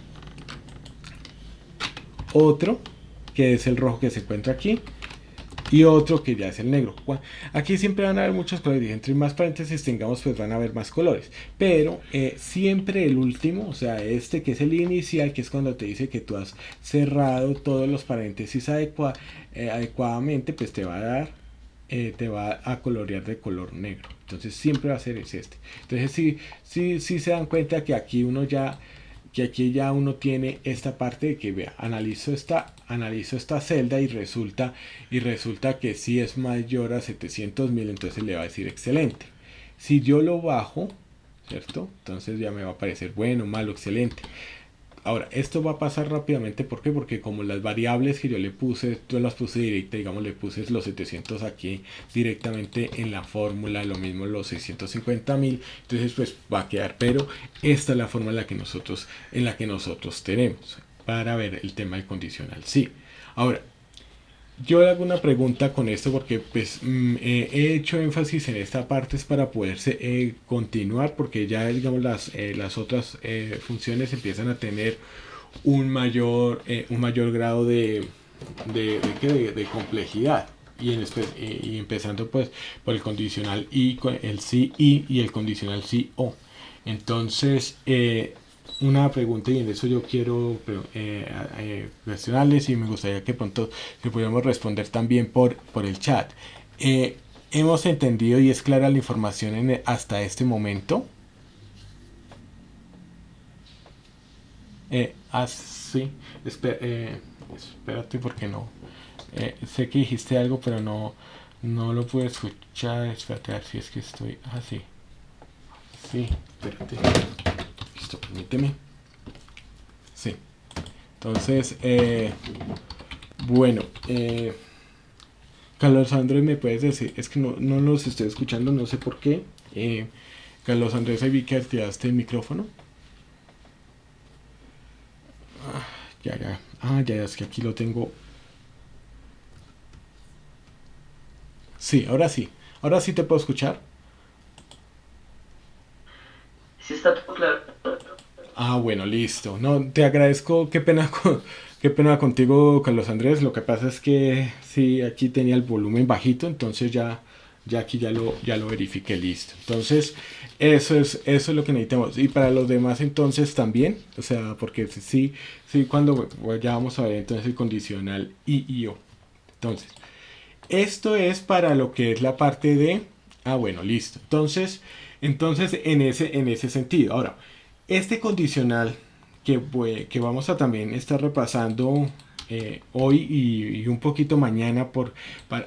Otro, que es el rojo, que se encuentra aquí. Y otro, que ya es el negro. Aquí siempre van a haber muchos colores. Entre más paréntesis tengamos, pues van a haber más colores. Pero siempre el último, o sea, este que es el inicial, que es cuando te dice que tú has cerrado todos los paréntesis adecuadamente, pues te va a colorear de color negro. Entonces siempre va a ser este. Entonces sí se dan cuenta que aquí ya uno tiene esta parte de que vea, analizo esta celda y resulta que si es mayor a 700.000, entonces le va a decir excelente. Si yo lo bajo, ¿cierto? Entonces ya me va a aparecer bueno, malo, excelente. Ahora, esto va a pasar rápidamente. ¿Por qué? Porque como las variables que yo las puse directa, digamos, le puse los 700 aquí directamente en la fórmula, lo mismo los 650.000, entonces pues va a quedar. Pero esta es la forma en la que nosotros tenemos para ver el tema del condicional sí. Ahora, yo le hago una pregunta con esto porque pues he hecho énfasis en esta parte es para poderse continuar, porque ya digamos las otras funciones empiezan a tener un mayor grado de complejidad, y empezando pues por el condicional y con el sí y el condicional sí o. Entonces una pregunta, y en eso yo quiero cuestionarles, y me gustaría que pronto que pudiéramos responder también por el chat. ¿Hemos entendido y es clara la información hasta este momento? Sí, espérate porque no. Sé que dijiste algo, pero no lo pude escuchar. Espérate a ver si es que estoy así. Sí, espérate. Listo, permíteme. Sí. Entonces, bueno, Carlos Andrés, ¿me puedes decir? Es que no los estoy escuchando, no sé por qué. Carlos Andrés, ahí vi que activaste el micrófono. Ya, ya. Ah, ya, es que aquí lo tengo. Sí, ahora sí. Ahora sí te puedo escuchar. Sí está todo claro. Ah, bueno, listo. No, te agradezco. Qué pena, qué pena contigo, Carlos Andrés. Lo que pasa es que sí, aquí tenía el volumen bajito, entonces ya aquí ya lo verifiqué, listo. Entonces, eso es lo que necesitamos. Y para los demás, entonces también, o sea, porque sí, sí, cuando ya vamos a ver entonces el condicional y o. Entonces, esto es para lo que es la parte de... Ah, bueno, listo. Entonces en ese sentido. Ahora, este condicional que vamos a también estar repasando hoy y un poquito mañana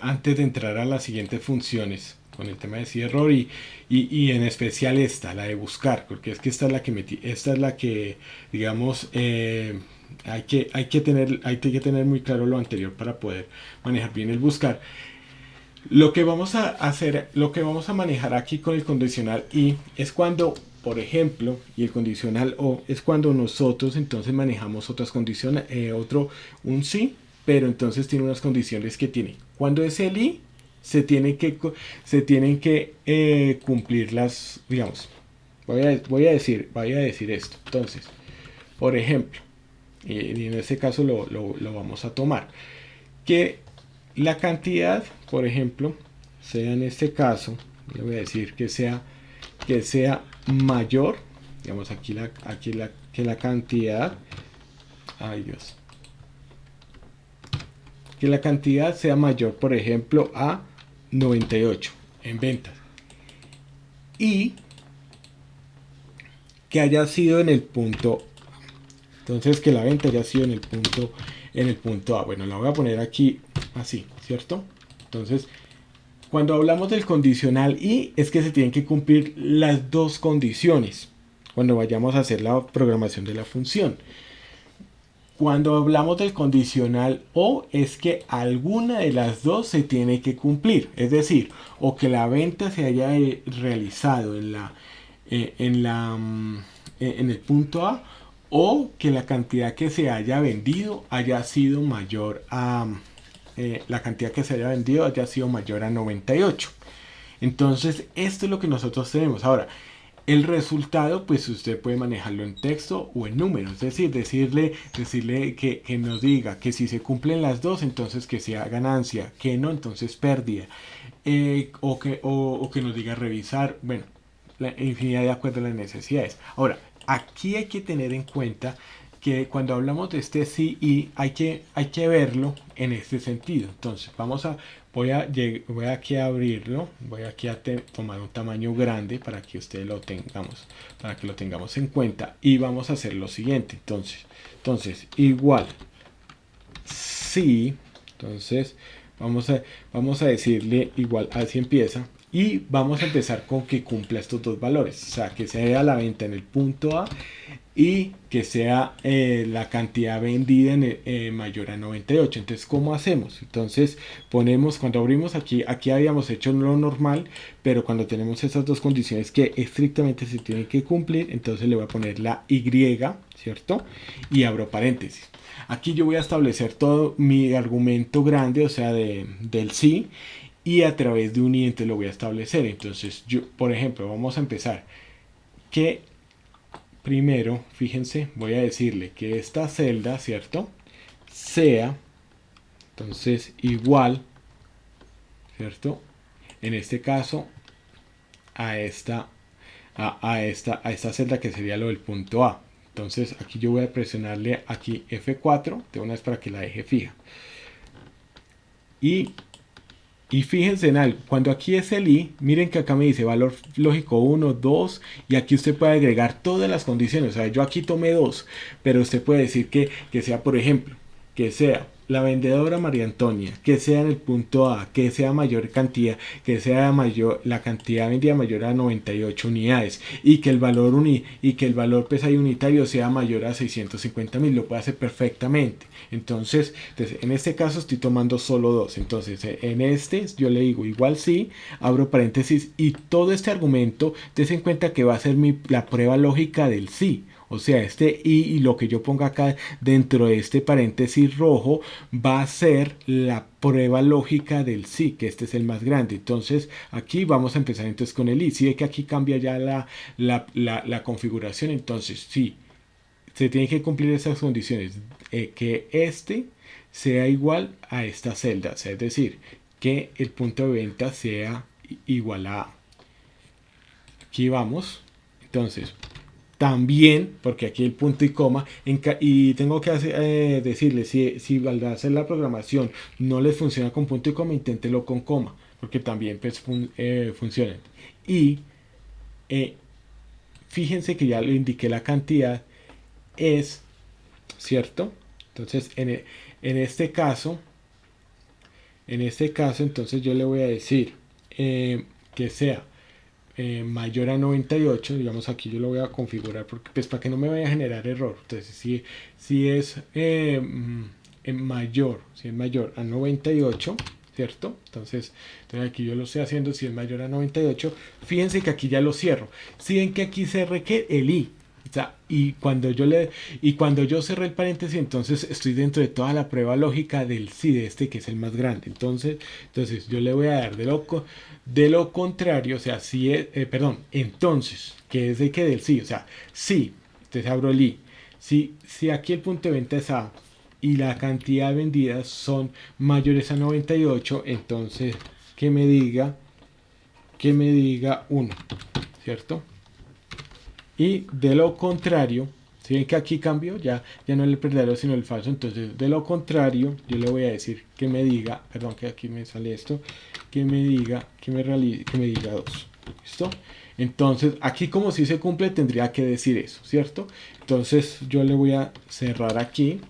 antes de entrar a las siguientes funciones con el tema de sí error y en especial esta, la de buscar, porque es que esta es la que esta es la que digamos hay que tener muy claro lo anterior para poder manejar bien el buscar. Lo que vamos a hacer, lo que vamos a manejar aquí con el condicional y es cuando, por ejemplo, y el condicional o es cuando nosotros entonces manejamos otras condiciones, un sí, pero entonces tiene unas condiciones que tiene. Cuando es el y, se tienen que cumplir las, digamos, voy a decir esto. Entonces, por ejemplo, y en este caso lo vamos a tomar, que la cantidad, por ejemplo, sea en este caso, le voy a decir que sea mayor, digamos que la cantidad, ay Dios, que la cantidad sea mayor, por ejemplo, a 98 en ventas y que haya sido en el punto, entonces que la venta haya sido en el punto A. Bueno, la voy a poner aquí así, ¿cierto? Entonces, cuando hablamos del condicional y es que se tienen que cumplir las dos condiciones cuando vayamos a hacer la programación de la función. Cuando hablamos del condicional o es que alguna de las dos se tiene que cumplir, es decir, o que la venta se haya realizado en el punto A o que la cantidad que se haya vendido haya sido mayor a la cantidad que se haya vendido haya sido mayor a 98. Entonces, esto es lo que nosotros tenemos. Ahora, el resultado, pues usted puede manejarlo en texto o en números. Es decir, decirle que nos diga que si se cumplen las dos, entonces que sea ganancia, que no, entonces pérdida. O que nos diga revisar, bueno, la infinidad de acuerdo a las necesidades. Ahora, aquí hay que tener en cuenta que cuando hablamos de este sí y hay que verlo en este sentido. Entonces, voy aquí a abrirlo, voy aquí a tomar un tamaño grande para que ustedes lo tengamos, para que lo tengamos en cuenta y vamos a hacer lo siguiente. Entonces igual sí, entonces vamos a decirle igual, así empieza. Y vamos a empezar con que cumpla estos dos valores. O sea, que sea la venta en el punto A y que sea la cantidad vendida mayor a 98. Entonces, ¿cómo hacemos? Entonces, cuando abrimos aquí habíamos hecho lo normal, pero cuando tenemos esas dos condiciones que estrictamente se tienen que cumplir, entonces le voy a poner la Y, ¿cierto? Y abro paréntesis. Aquí yo voy a establecer todo mi argumento grande, o sea, del sí, y a través de un y entonces lo voy a establecer. Entonces, por ejemplo, vamos a empezar. Que primero, fíjense, voy a decirle que esta celda, ¿cierto? Sea, entonces, igual, ¿cierto? En este caso, a esta celda que sería lo del punto A. Entonces, aquí yo voy a presionarle aquí F4 de una vez para que la deje fija. Y fíjense en algo, cuando aquí es el i, miren que acá me dice valor lógico 1, 2 y aquí usted puede agregar todas las condiciones. O sea, yo aquí tomé 2, pero usted puede decir que sea, por ejemplo, que sea la vendedora María Antonia, que sea en el punto A, que sea mayor cantidad, que sea mayor, la cantidad vendida mayor a 98 unidades y que el valor y que el valor pues ahí unitario sea mayor a 650.000, lo puede hacer perfectamente. Entonces, en este caso estoy tomando solo dos. Entonces, en este yo le digo igual sí, abro paréntesis y todo este argumento, ten en cuenta que va a ser la prueba lógica del sí. O sea, este y lo que yo ponga acá dentro de este paréntesis rojo va a ser la prueba lógica del sí, que este es el más grande. Entonces, aquí vamos a empezar entonces con el y. Si ve que aquí cambia ya la configuración, entonces sí, se tienen que cumplir esas condiciones. Que este sea igual a esta celda, o sea, es decir, que el punto de venta sea igual a A. Aquí vamos. Entonces, también, porque aquí el punto y coma, y tengo que decirle, si al hacer la programación no les funciona con punto y coma, inténtelo con coma, porque también pues, funciona. Y fíjense que ya le indiqué la cantidad, es, ¿cierto? Entonces, en este caso, entonces yo le voy a decir que sea mayor a 98, digamos aquí yo lo voy a configurar porque, pues, para que no me vaya a generar error. Entonces si es mayor, si es mayor a 98, ¿cierto? Entonces aquí yo lo estoy haciendo si es mayor a 98. Fíjense que aquí ya lo cierro. Si ven que aquí se requiere el i. O sea, y cuando yo cerré el paréntesis, entonces estoy dentro de toda la prueba lógica del sí de este que es el más grande. Entonces yo le voy a dar de lo contrario, o sea, si es, perdón, entonces, que es de que del sí, o sea, sí, entonces abro el i. Si aquí el punto de venta es A y la cantidad de vendidas son mayores a 98, entonces que me diga 1, ¿cierto? Y de lo contrario, si ven que aquí cambió, ya no es el verdadero sino el falso. Entonces, de lo contrario, yo le voy a decir que me diga, perdón que aquí me sale esto, que me diga 2. ¿Listo? Entonces, aquí como si se cumple, tendría que decir eso, ¿cierto? Entonces, yo le voy a cerrar aquí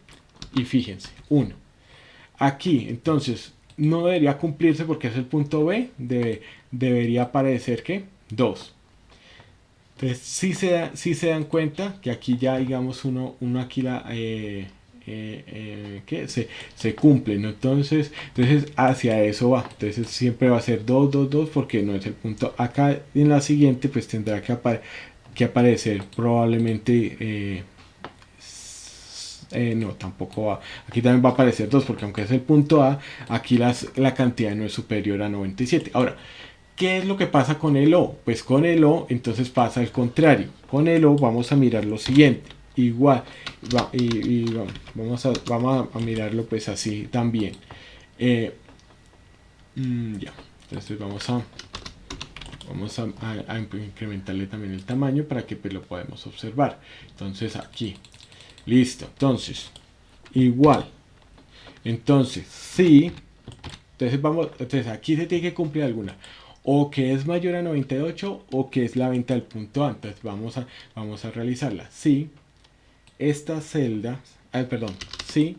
y fíjense, 1. Aquí, entonces, no debería cumplirse porque es el punto B, debería aparecer que 2. Entonces, si se dan cuenta que aquí ya, digamos, uno aquí que se cumple, ¿no? Entonces hacia eso va. Entonces siempre va a ser 2, 2, 2 porque no es el punto. Acá en la siguiente pues tendrá que aparecer probablemente no, tampoco va. Aquí también va a aparecer 2 porque aunque es el punto A, aquí la cantidad no es superior a 97. Ahora, ¿qué es lo que pasa con el O? Pues con el O entonces pasa al contrario. Con el O vamos a mirar lo siguiente. Igual. Vamos a mirarlo pues así también. Ya. Entonces vamos a incrementarle también el tamaño para que pues lo podamos observar. Entonces aquí. Listo. Entonces. Igual. Entonces, sí. Entonces aquí se tiene que cumplir alguna. O que es mayor a 98 o que es la venta del punto A. Entonces vamos a realizarla. Si esta celda, perdón, si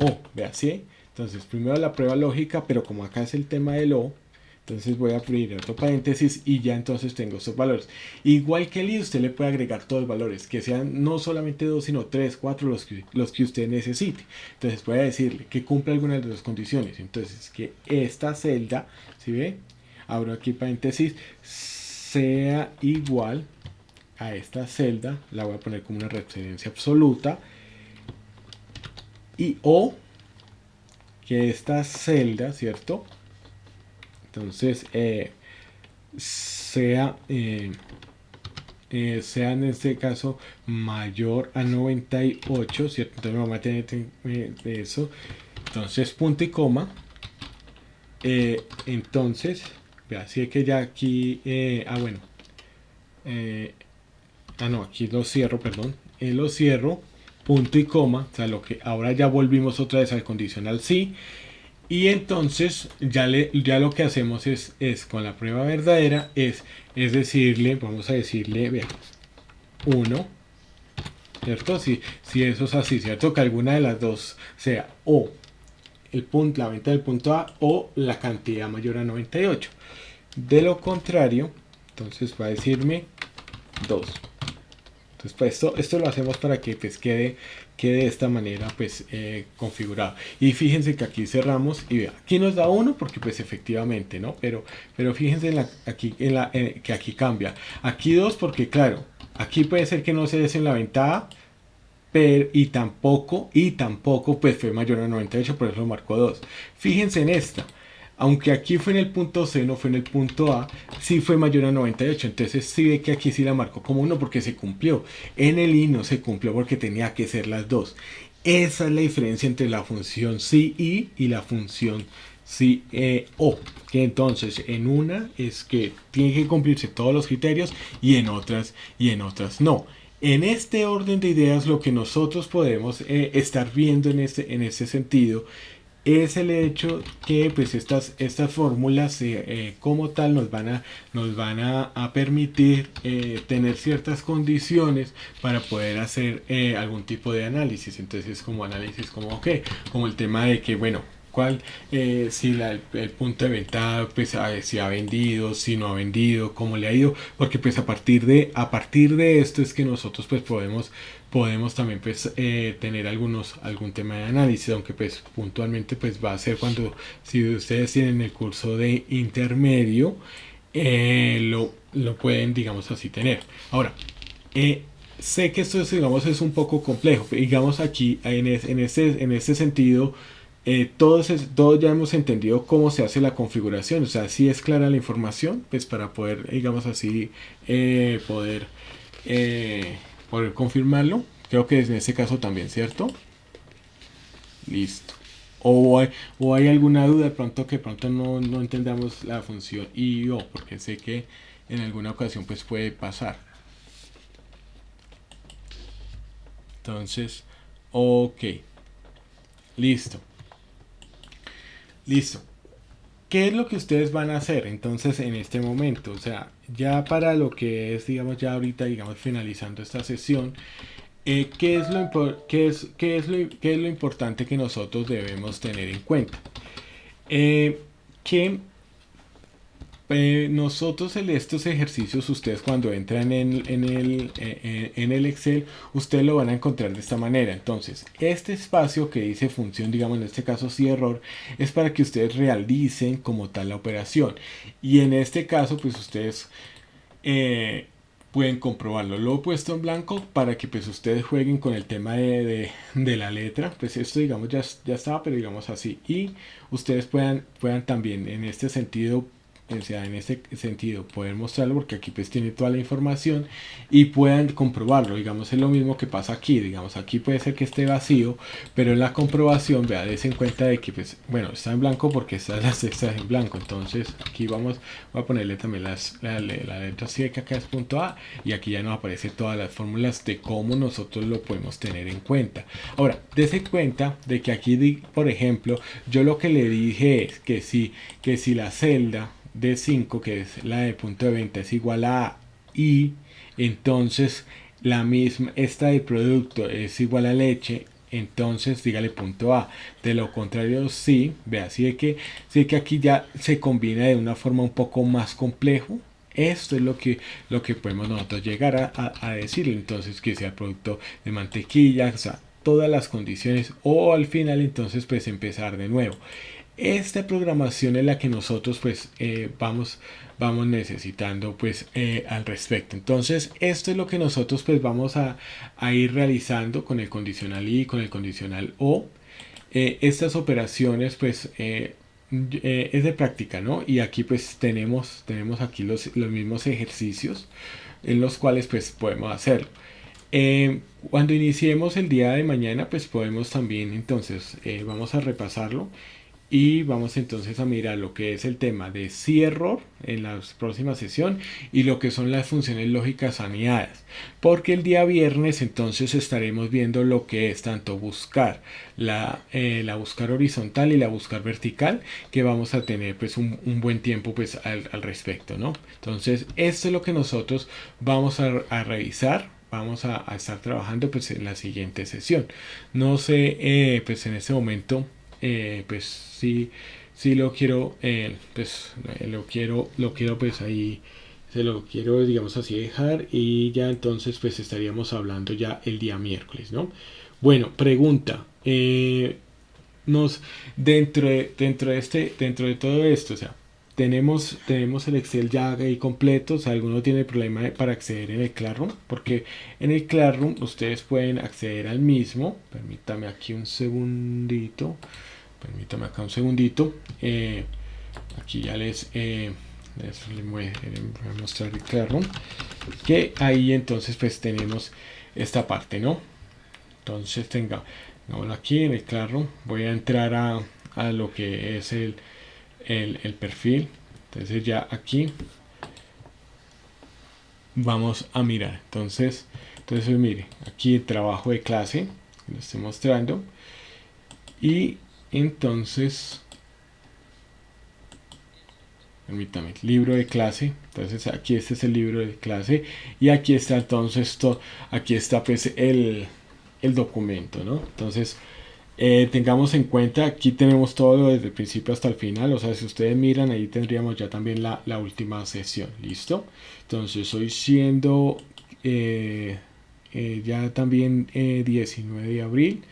o, vea, si. Entonces primero la prueba lógica, pero como acá es el tema del O, entonces voy a abrir otro paréntesis y ya entonces tengo estos valores. Igual que el i, usted le puede agregar todos los valores, que sean no solamente 2, sino 3, 4, los que usted necesite. Entonces voy a decirle que cumpla algunas de las condiciones. Entonces que esta celda, ¿sí ve? Abro aquí paréntesis, sea igual a esta celda, la voy a poner como una referencia absoluta, y o que esta celda, ¿cierto? Entonces sea en este caso mayor a 98, ¿cierto? Entonces vamos a tener eso. Entonces punto y coma. Entonces, vea, si es que ya aquí, bueno, no, aquí lo cierro, perdón, lo cierro, punto y coma, o sea, lo que ahora ya volvimos otra vez al condicional sí, y entonces ya lo que hacemos es con la prueba verdadera, es decirle, vamos a decirle, vea, 1, ¿cierto? Si eso es así, ¿cierto? Que alguna de las dos sea o el punto, la venta del punto A o la cantidad mayor a 98. De lo contrario, entonces va a decirme 2. Entonces, pues esto lo hacemos para que pues quede de esta manera pues configurado. Y fíjense que aquí cerramos y vea, aquí nos da 1 porque pues efectivamente, ¿no? Pero fíjense que aquí cambia. Aquí 2 porque claro, aquí puede ser que no se des en la venta A, pero, y tampoco pues fue mayor a 98, por eso lo marcó 2. Fíjense en esta. Aunque aquí fue en el punto C, no fue en el punto A, sí fue mayor a 98. Entonces sí ve que aquí sí la marcó como 1 porque se cumplió. En el I no se cumplió porque tenía que ser las dos. Esa es la diferencia entre la función CI y la función CO. Que entonces en una es que tiene que cumplirse todos los criterios y en otras no. En este orden de ideas lo que nosotros podemos estar viendo en este sentido es el hecho que pues estas fórmulas como tal nos van a permitir tener ciertas condiciones para poder hacer algún tipo de análisis. Entonces como análisis como como el tema de que bueno, si el punto de venta pues si ha vendido, si no ha vendido, cómo le ha ido, porque pues a partir de esto es que nosotros pues podemos también pues tener algún tema de análisis, aunque pues puntualmente pues va a ser cuando si ustedes tienen el curso de intermedio lo pueden digamos así tener. Ahora sé que esto digamos es un poco complejo, digamos aquí en este sentido todos ya hemos entendido cómo se hace la configuración, o sea, si es clara la información, pues para poder, digamos así, poder confirmarlo. Creo que en este caso también, ¿cierto? Listo. O hay alguna duda de pronto que pronto no entendamos la función y o, porque sé que en alguna ocasión pues puede pasar. Entonces, ok. Listo. Listo. ¿Qué es lo que ustedes van a hacer entonces en este momento? O sea, ya para lo que es, digamos, ya ahorita, digamos, finalizando esta sesión, ¿qué es lo importante que nosotros debemos tener en cuenta? Que nosotros en estos ejercicios, ustedes cuando entran en el Excel, ustedes lo van a encontrar de esta manera. Entonces, este espacio que dice función, digamos en este caso sí error, es para que ustedes realicen como tal la operación. Y en este caso, pues ustedes pueden comprobarlo. Lo he puesto en blanco para que pues ustedes jueguen con el tema de la letra. Pues esto digamos ya estaba, pero digamos así. Y ustedes puedan también en este sentido, o sea, en este sentido poder mostrarlo porque aquí pues tiene toda la información y puedan comprobarlo. Digamos es lo mismo que pasa aquí, digamos aquí puede ser que esté vacío, pero en la comprobación vea, des en cuenta de que pues bueno, está en blanco porque está en blanco. Entonces aquí voy a ponerle también la letra C que acá es punto A y aquí ya nos aparece todas las fórmulas de cómo nosotros lo podemos tener en cuenta. Ahora, dese cuenta de que aquí por ejemplo yo lo que le dije es que si la celda de 5 que es la de punto de venta es igual a I, entonces la misma esta de producto es igual a leche, entonces dígale punto A. De lo contrario sí, vea, sí que aquí ya se combina de una forma un poco más complejo. Esto es lo que podemos nosotros llegar a decirle. Entonces que sea producto de mantequilla, o sea, todas las condiciones, o al final entonces pues empezar de nuevo. Esta programación es la que nosotros pues vamos necesitando pues al respecto. Entonces esto es lo que nosotros pues vamos a ir realizando con el condicional y con el condicional o. Estas operaciones pues es de práctica, ¿no? Y aquí pues tenemos aquí los mismos ejercicios en los cuales pues podemos hacerlo. Cuando iniciemos el día de mañana pues podemos también entonces vamos a repasarlo y vamos entonces a mirar lo que es el tema de sí error en la próxima sesión y lo que son las funciones lógicas anidadas, porque el día viernes entonces estaremos viendo lo que es tanto buscar la buscar horizontal y la buscar vertical, que vamos a tener pues un buen tiempo pues al respecto, ¿no? Entonces esto es lo que nosotros vamos a revisar vamos a estar trabajando pues en la siguiente sesión. No sé, pues en este momento, pues sí lo quiero, pues lo quiero pues ahí, se lo quiero digamos así dejar y ya entonces pues estaríamos hablando ya el día miércoles, ¿no? Bueno, pregunta, nos dentro de todo esto, o sea, tenemos el Excel ya ahí completo. O sea, alguno tiene problema para acceder en el Classroom, porque en el Classroom ustedes pueden acceder al mismo. Permítame aquí un segundito. Permítame acá un segundito. Aquí ya les voy a mostrar el Classroom. Que ahí entonces pues tenemos esta parte, ¿no? Entonces tengámoslo aquí en el Classroom. Voy a entrar a lo que es el perfil. Entonces ya aquí vamos a mirar. Entonces mire, aquí el trabajo de clase que lo estoy mostrando. Y entonces, permítame, libro de clase. Entonces aquí este es el libro de clase. Y aquí está entonces aquí está pues el documento, ¿no? Entonces tengamos en cuenta, aquí tenemos todo desde el principio hasta el final. O sea, si ustedes miran, ahí tendríamos ya también la última sesión. ¿Listo? Entonces, hoy siendo ya también 19 de abril.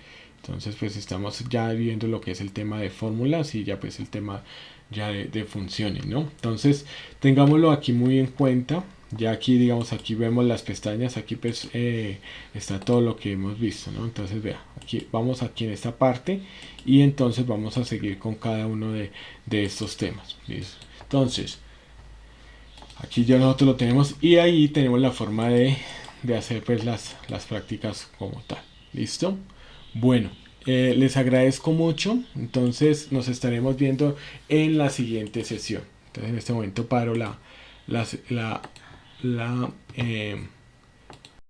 Entonces, pues estamos ya viendo lo que es el tema de fórmulas y ya pues el tema ya de funciones, ¿no? Entonces, tengámoslo aquí muy en cuenta. Ya aquí, digamos, aquí vemos las pestañas, aquí pues está todo lo que hemos visto, ¿no? Entonces, vea, aquí vamos aquí en esta parte y entonces vamos a seguir con cada uno de estos temas. ¿Listo? Entonces, aquí ya nosotros lo tenemos y ahí tenemos la forma de hacer pues las prácticas como tal. ¿Listo? Bueno, les agradezco mucho. Entonces, nos estaremos viendo en la siguiente sesión. Entonces, en este momento paro la